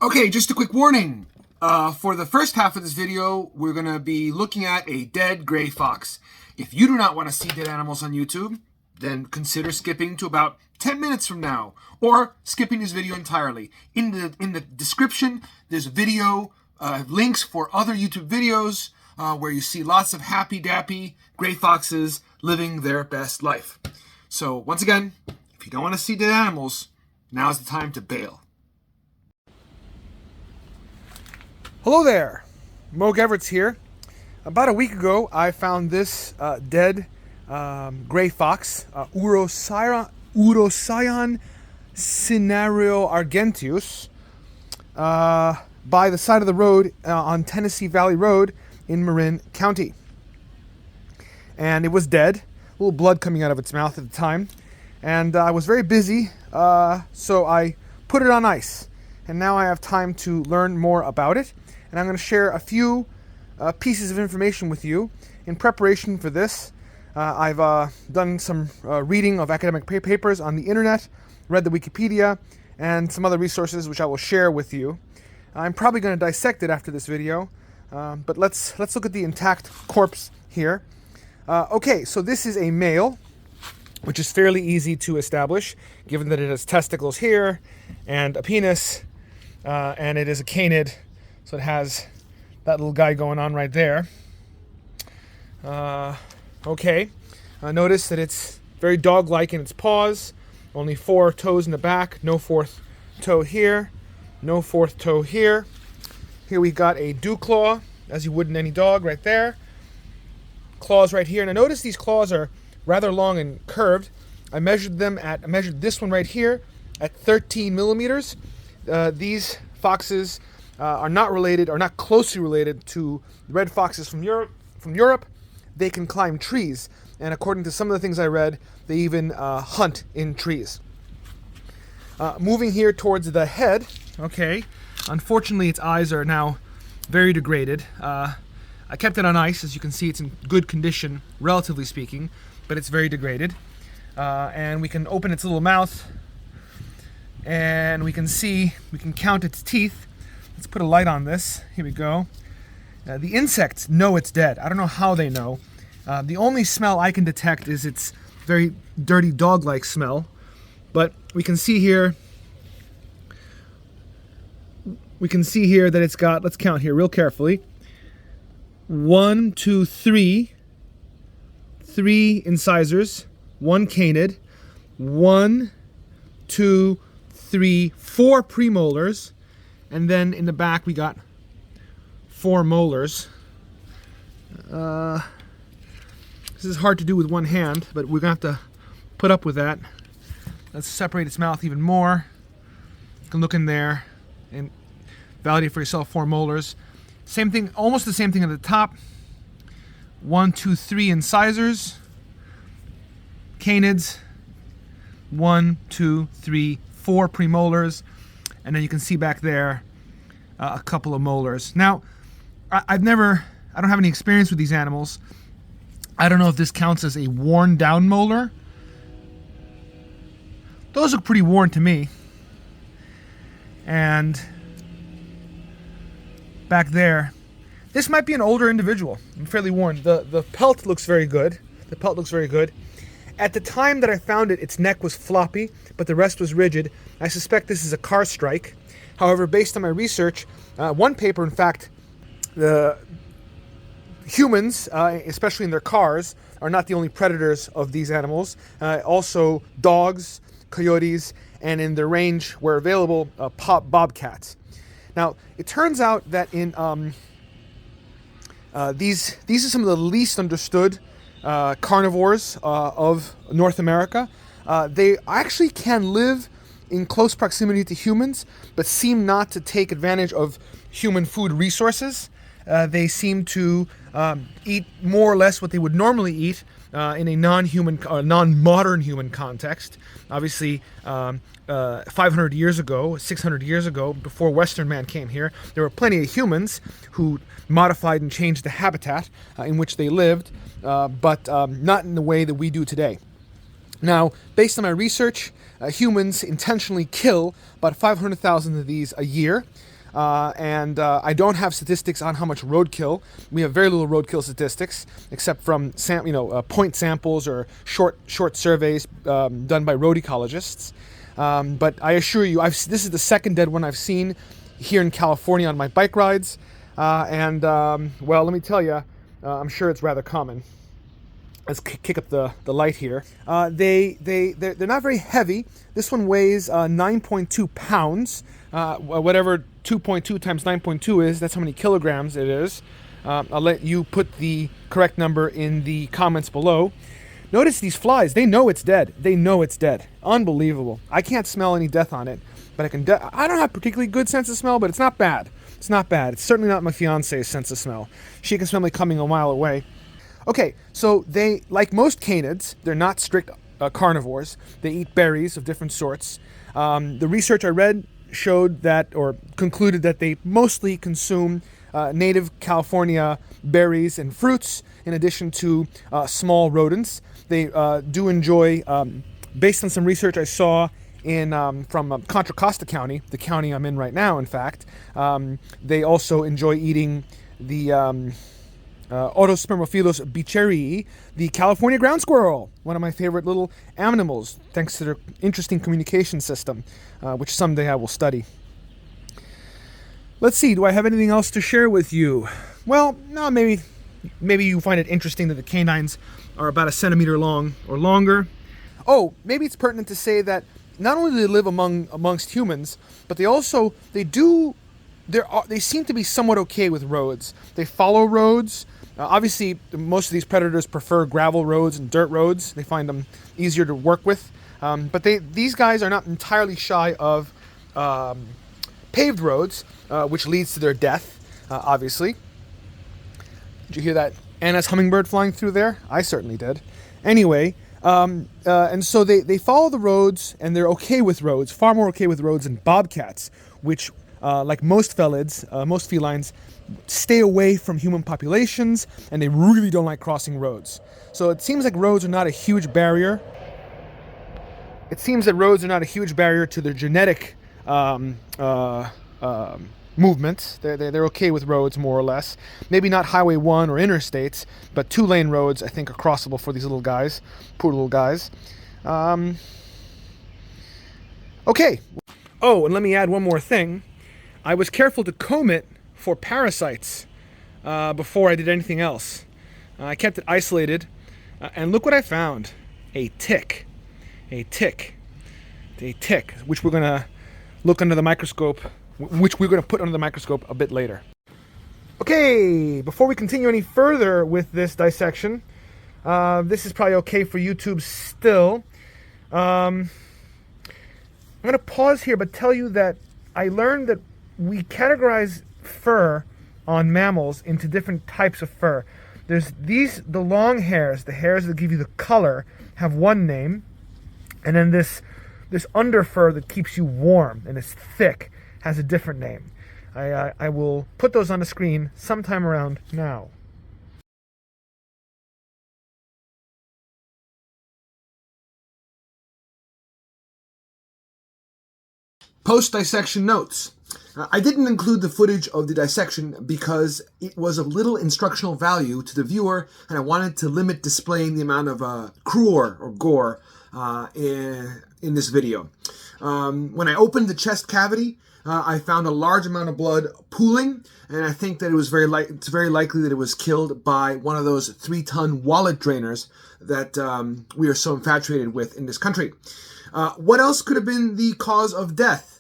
Okay, just a quick warning. For the first half of this video, we're going to be looking at a dead gray fox. If you do not want to see dead animals on YouTube, then consider skipping to about 10 minutes from now, or skipping this video entirely. In the description, there's a video, links for other YouTube videos where you see lots of happy dappy gray foxes living their best life. So once again, if you don't want to see dead animals, now's the time to bail. Hello there, Mo Everts here. About a week ago, I found this dead gray fox, Urocyon cinerio argenteus, by the side of the road on Tennessee Valley Road in Marin County. And it was dead, a little blood coming out of its mouth at the time. And I was very busy, so I put it on ice. And now I have time to learn more about it. And I'm going to share a few pieces of information with you in preparation for this. I've done some reading of academic papers on the internet, read the Wikipedia, and some other resources which I will share with you. I'm probably going to dissect it after this video, but let's look at the intact corpse here. Okay, so this is a male, which is fairly easy to establish, given that it has testicles here and a penis, and it is a canid. So it has that little guy going on right there. Okay. Notice that it's very dog-like in its paws. Only 4 toes in the back. No 4th toe here. No 4th toe here. Here we got a dew claw, as you would in any dog, right there. Claws right here. Now notice these claws are rather long and curved. I measured this one right here at 13 millimeters. These foxes are not related, or not closely related to red foxes from Europe. They can climb trees, and according to some of the things I read, they even hunt in trees. Moving here towards the head, okay. Unfortunately, its eyes are now very degraded. I kept it on ice. As you can see, it's in good condition, relatively speaking, but it's very degraded. And we can open its little mouth, and we can count its teeth. Let's put a light on this. Here we go. The insects know it's dead. I don't know how they know. The only smell I can detect is its very dirty dog-like smell. But we can see here that it's got, let's count here real carefully. 1, 2, 3. 3 incisors. 1 canid. 1, 2, 3, 4 premolars. And then in the back we got 4 molars. This is hard to do with one hand, but we're going to have to put up with that. Let's separate its mouth even more. You can look in there and validate for yourself 4 molars. Same thing, almost the same thing at the top. 1, 2, 3 incisors. Canids. 1, 2, 3, 4 premolars. And then you can see back there a couple of molars. Now, I don't have any experience with these animals. I don't know if this counts as a worn down molar. Those look pretty worn to me. And back there, this might be an older individual, fairly worn. The pelt looks very good. At the time that I found it, its neck was floppy, but the rest was rigid. I suspect this is a car strike. However, based on my research, one paper, in fact, the humans, especially in their cars, are not the only predators of these animals. Also dogs, coyotes, and in their range, where available, bobcats. Now, it turns out that in these are some of the least understood carnivores of North America. They actually can live in close proximity to humans, but seem not to take advantage of human food resources. They seem to eat more or less what they would normally eat in a non-modern human context. Obviously, 500 years ago, 600 years ago, before Western man came here, there were plenty of humans who modified and changed the habitat in which they lived, but not in the way that we do today. Now, based on my research, humans intentionally kill about 500,000 of these a year. and I don't have statistics on how much roadkill. We have very little roadkill statistics, except from point samples or short surveys done by road ecologists. But I assure you, this is the second dead one I've seen here in California on my bike rides, well, let me tell you, I'm sure it's rather common. Let's kick up the light here. They're not very heavy. This one weighs 9.2 pounds. Whatever 2.2 times 9.2 is, that's how many kilograms it is. I'll let you put the correct number in the comments below. Notice these flies. They know it's dead. They know it's dead. Unbelievable. I can't smell any death on it, but I don't have particularly good sense of smell, but it's not bad. It's not bad. It's certainly not my fiance's sense of smell. She can smell me coming a mile away. Okay, so they, like most canids, they're not strict carnivores. They eat berries of different sorts. The research I read showed that, or concluded that they mostly consume native California berries and fruits, in addition to small rodents. They do enjoy, based on some research I saw from Contra Costa County, the county I'm in right now, in fact, they also enjoy eating the Otospermophilus beecherii, the California ground squirrel, one of my favorite little animals, thanks to their interesting communication system, which someday I will study. Let's see, do I have anything else to share with you? Well, no, maybe you find it interesting that the canines are about 1 centimeter long or longer. Oh, maybe it's pertinent to say that not only do they live amongst humans, but they seem to be somewhat okay with roads. They follow roads. Obviously, most of these predators prefer gravel roads and dirt roads. They find them easier to work with. But these guys are not entirely shy of paved roads, which leads to their death, obviously. Did you hear that Anna's hummingbird flying through there? I certainly did. Anyway, and so they follow the roads, and they're okay with roads, far more okay with roads than bobcats, which, like most felids, most felines, stay away from human populations, and they really don't like crossing roads. So it seems like roads are not a huge barrier. It seems that roads are not a huge barrier to their genetic movements. They're okay with roads, more or less. Maybe not Highway 1 or interstates, but 2-lane roads, I think, are crossable for these little guys. Poor little guys. Okay. Oh, and let me add one more thing. I was careful to comb it for parasites before I did anything else. I kept it isolated, and look what I found. A tick, which we're going to look under the microscope, which we're going to put under the microscope a bit later. Okay, before we continue any further with this dissection, this is probably okay for YouTube still. I'm going to pause here, but tell you that I learned that we categorize fur on mammals into different types of fur. There's the long hairs, the hairs that give you the color, have one name, and then this under fur that keeps you warm and is thick has a different name. I will put those on the screen sometime around now. Post-dissection notes. I didn't include the footage of the dissection because it was of little instructional value to the viewer, and I wanted to limit displaying the amount of cruor or gore in this video. When I opened the chest cavity, I found a large amount of blood pooling, and I think that it's very likely that it was killed by one of those 3-ton wallet drainers that we are so infatuated with in this country. What else could have been the cause of death?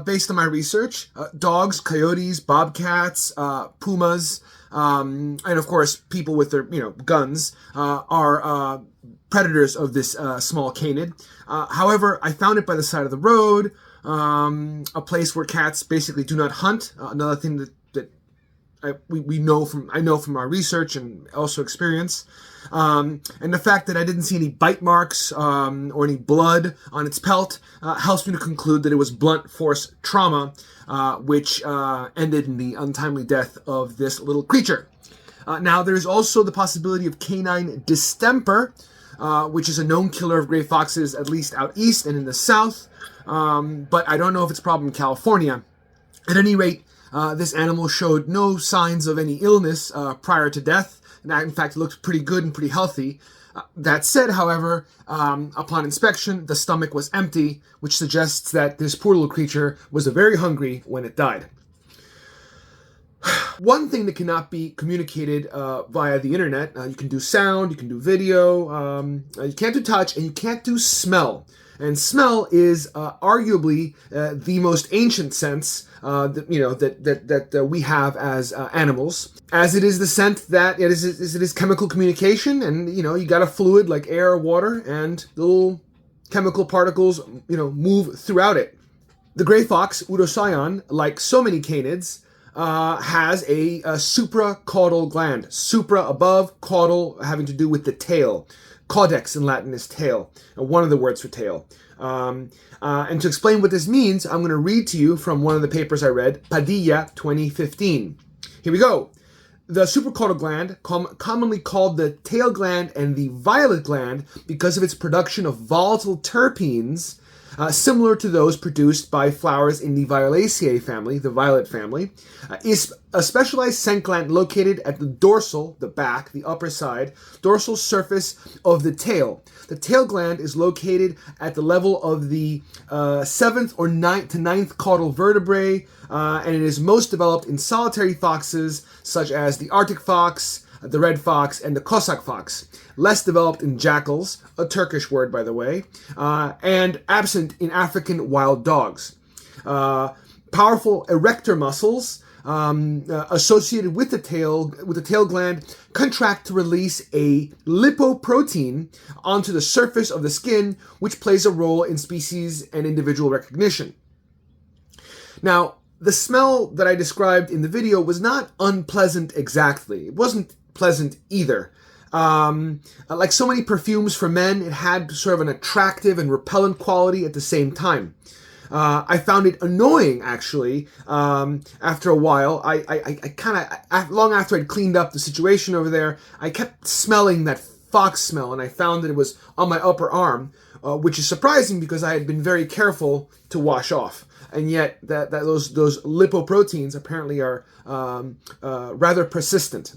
Based on my research, dogs, coyotes, bobcats, pumas, and of course people with their guns are predators of this small canid. However, I found it by the side of the road, a place where cats basically do not hunt. Another thing that I know from our research and also experience. And the fact that I didn't see any bite marks or any blood on its pelt helps me to conclude that it was blunt force trauma, which ended in the untimely death of this little creature. Now, there's also the possibility of canine distemper, which is a known killer of gray foxes, at least out east and in the south. But I don't know if it's a problem in California. At any rate, this animal showed no signs of any illness prior to death. And in fact, it looked pretty good and pretty healthy. That said, however, upon inspection, the stomach was empty, which suggests that this poor little creature was very hungry when it died. One thing that cannot be communicated via the internet, you can do sound, you can do video, you can't do touch, and you can't do smell. And smell is arguably the most ancient sense that we have as animals, as it is the scent that it is chemical communication, and you got a fluid like air or water, and little chemical particles move throughout it. The gray fox, Urocyon, like so many canids, has a supracaudal gland. Supra above, caudal having to do with the tail. Caudex in Latin is tail, one of the words for tail. And to explain what this means, I'm going to read to you from one of the papers I read, Padilla 2015. Here we go. The supracaudal gland, commonly called the tail gland and the violet gland because of its production of volatile terpenes, similar to those produced by flowers in the Violaceae family, the violet family, is a specialized scent gland located at the dorsal, the back, the upper side, dorsal surface of the tail. The tail gland is located at the level of the 7th or 9th caudal vertebrae, and it is most developed in solitary foxes such as the Arctic fox, the red fox, and the Cossack fox. Less developed in jackals, a Turkish word by the way, and absent in African wild dogs. Powerful erector muscles associated with the tail gland contract to release a lipoprotein onto the surface of the skin, which plays a role in species and individual recognition. Now, the smell that I described in the video was not unpleasant exactly. It wasn't pleasant either. Like so many perfumes for men, it had sort of an attractive and repellent quality at the same time. I found it annoying, actually. After a while, I kind of, long after I'd cleaned up the situation over there, I kept smelling that fox smell, and I found that it was on my upper arm, which is surprising because I had been very careful to wash off. And yet, those lipoproteins apparently are rather persistent.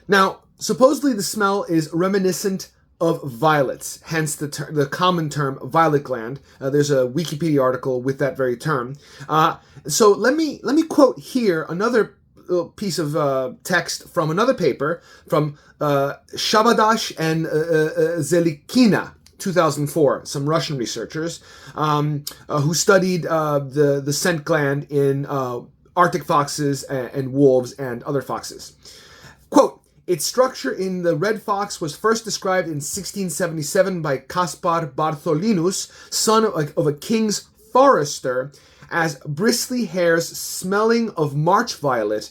Now, supposedly the smell is reminiscent of violets, hence the common term violet gland. There's a Wikipedia article with that very term. So let me quote here another piece of text from another paper from Shabadash and Zelikina, 2004, some Russian researchers who studied the scent gland in Arctic foxes and wolves and other foxes. Quote, its structure in the red fox was first described in 1677 by Caspar Bartholinus, son of a king's forester, as bristly hairs smelling of March violet,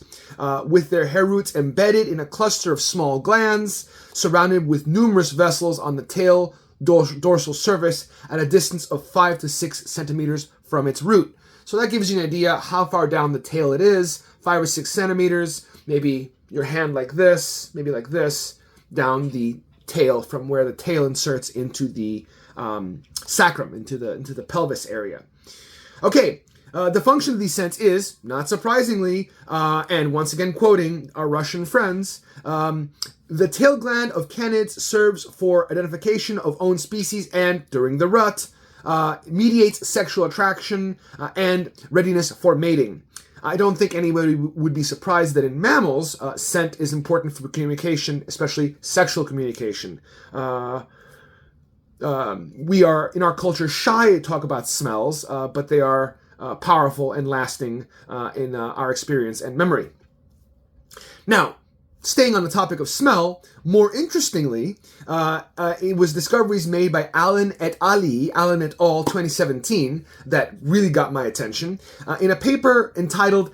with their hair roots embedded in a cluster of small glands, surrounded with numerous vessels on the tail dorsal surface at a distance of 5 to 6 centimeters from its root. So that gives you an idea how far down the tail it is, 5 or 6 centimeters, maybe your hand like this, maybe like this, down the tail from where the tail inserts into the sacrum, into the pelvis area. Okay, the function of these scents is, not surprisingly, and once again quoting our Russian friends, the tail gland of canids serves for identification of own species and, during the rut, mediates sexual attraction and readiness for mating. I don't think anybody would be surprised that in mammals, scent is important for communication, especially sexual communication. We are, in our culture, shy to talk about smells, but they are powerful and lasting in our experience and memory. Now, staying on the topic of smell, more interestingly, it was discoveries made by Allen et al., 2017, that really got my attention. In a paper entitled,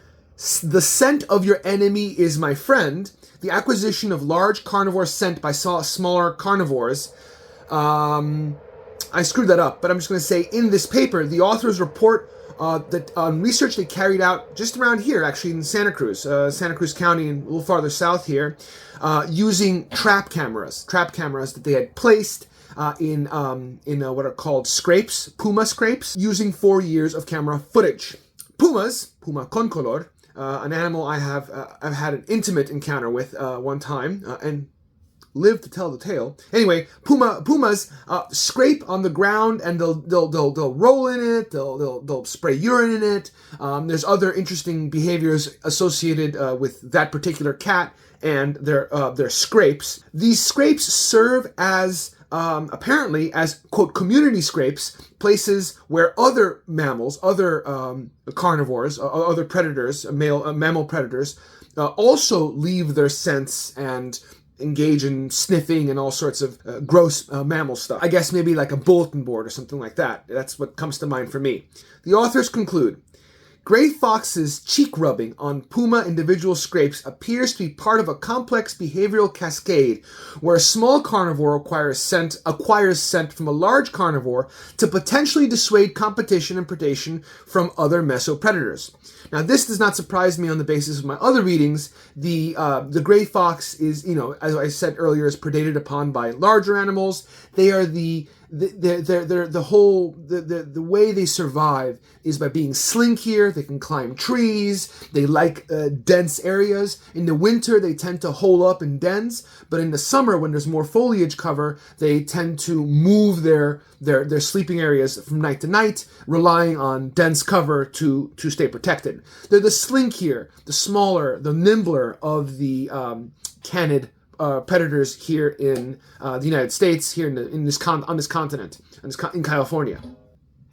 "The Scent of Your Enemy is My Friend, the Acquisition of Large Carnivore Scent by Smaller Carnivores." I screwed that up, but I'm just going to say, in this paper, the authors report that research they carried out just around here, actually in Santa Cruz County, and a little farther south here, using trap cameras that they had placed in what are called scrapes, puma scrapes, using 4 years of camera footage. Pumas, Puma concolor, an animal I've had an intimate encounter with one time, and live to tell the tale. Anyway, pumas scrape on the ground and they'll roll in it. They'll spray urine in it. There's other interesting behaviors associated with that particular cat and their scrapes. These scrapes serve as apparently as, quote, community scrapes, places where other mammals, other carnivores, other predators, mammal predators, also leave their scents and engage in sniffing and all sorts of gross mammal stuff. I guess maybe like a bulletin board or something like that. That's what comes to mind for me. The authors conclude, gray fox's cheek rubbing on puma individual scrapes appears to be part of a complex behavioral cascade where a small carnivore acquires scent from a large carnivore to potentially dissuade competition and predation from other mesopredators. Now, this does not surprise me on the basis of my other readings. The gray fox is, as I said earlier, is predated upon by larger animals. They are the way they survive is by being slinkier. They can climb trees. They like dense areas. In the winter, they tend to hole up in dens, but in the summer, when there's more foliage cover, they tend to move their sleeping areas from night to night, relying on dense cover to stay protected. They're the slinkier, the smaller, the nimbler of the canid predators here in the United States, here on this continent, in California.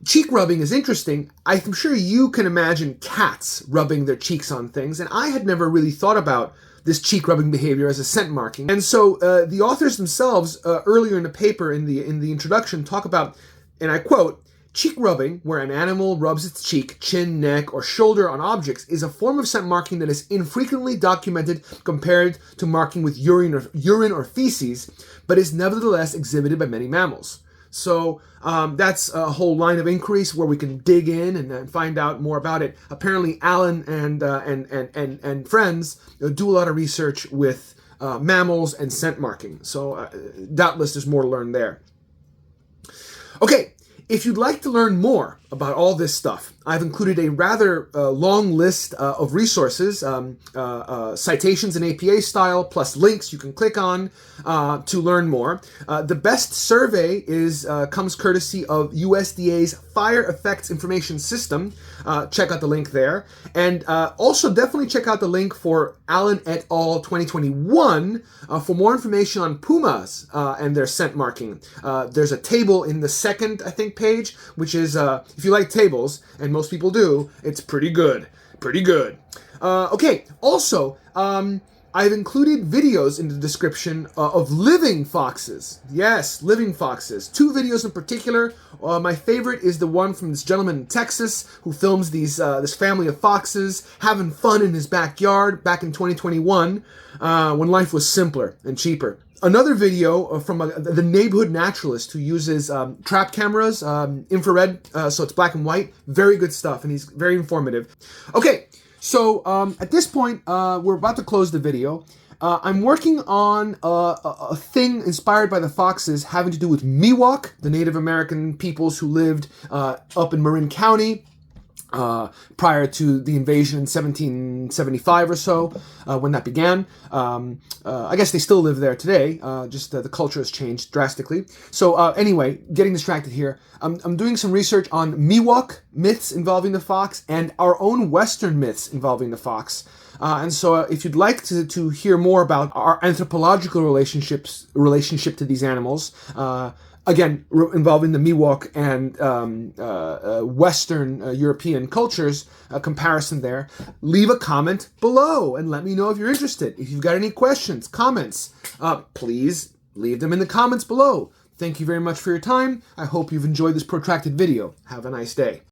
Cheek rubbing is interesting. I'm sure you can imagine cats rubbing their cheeks on things, and I had never really thought about this cheek rubbing behavior as a scent marking. And so the authors themselves, earlier in the paper, in the introduction, talk about, and I quote, cheek rubbing, where an animal rubs its cheek, chin, neck, or shoulder on objects, is a form of scent marking that is infrequently documented compared to marking with urine or feces, but is nevertheless exhibited by many mammals. So that's a whole line of inquiries where we can dig in and find out more about it. Apparently, Alan and friends do a lot of research with mammals and scent marking. So doubtless there's more to learn there. Okay. If you'd like to learn more about all this stuff, I've included a rather long list of resources, citations in APA style, plus links you can click on to learn more. The best survey comes courtesy of USDA's Fire Effects Information System. Check out the link there. And also definitely check out the link for Allen et al. 2021 for more information on pumas and their scent marking. There's a table in the second, I think, page, which is, if you like tables, and most people do, it's pretty good. Pretty good. Okay, also, I've included videos in the description of living foxes. Yes, living foxes. 2 videos in particular. My favorite is the one from this gentleman in Texas who films this family of foxes having fun in his backyard back in 2021 when life was simpler and cheaper. Another video from the neighborhood naturalist who uses trap cameras, infrared, so it's black and white. Very good stuff, and he's very informative. Okay, so at this point, we're about to close the video. I'm working on a thing inspired by the foxes having to do with Miwok, the Native American peoples who lived up in Marin County prior to the invasion in 1775 or so, when that began. I guess they still live there today, just the culture has changed drastically. So anyway, getting distracted here, I'm doing some research on Miwok myths involving the fox and our own Western myths involving the fox. And so if you'd like to hear more about our anthropological relationship to these animals, again, involving the Miwok and Western European cultures, a comparison there, leave a comment below and let me know if you're interested. If you've got any questions, comments, please leave them in the comments below. Thank you very much for your time. I hope you've enjoyed this protracted video. Have a nice day.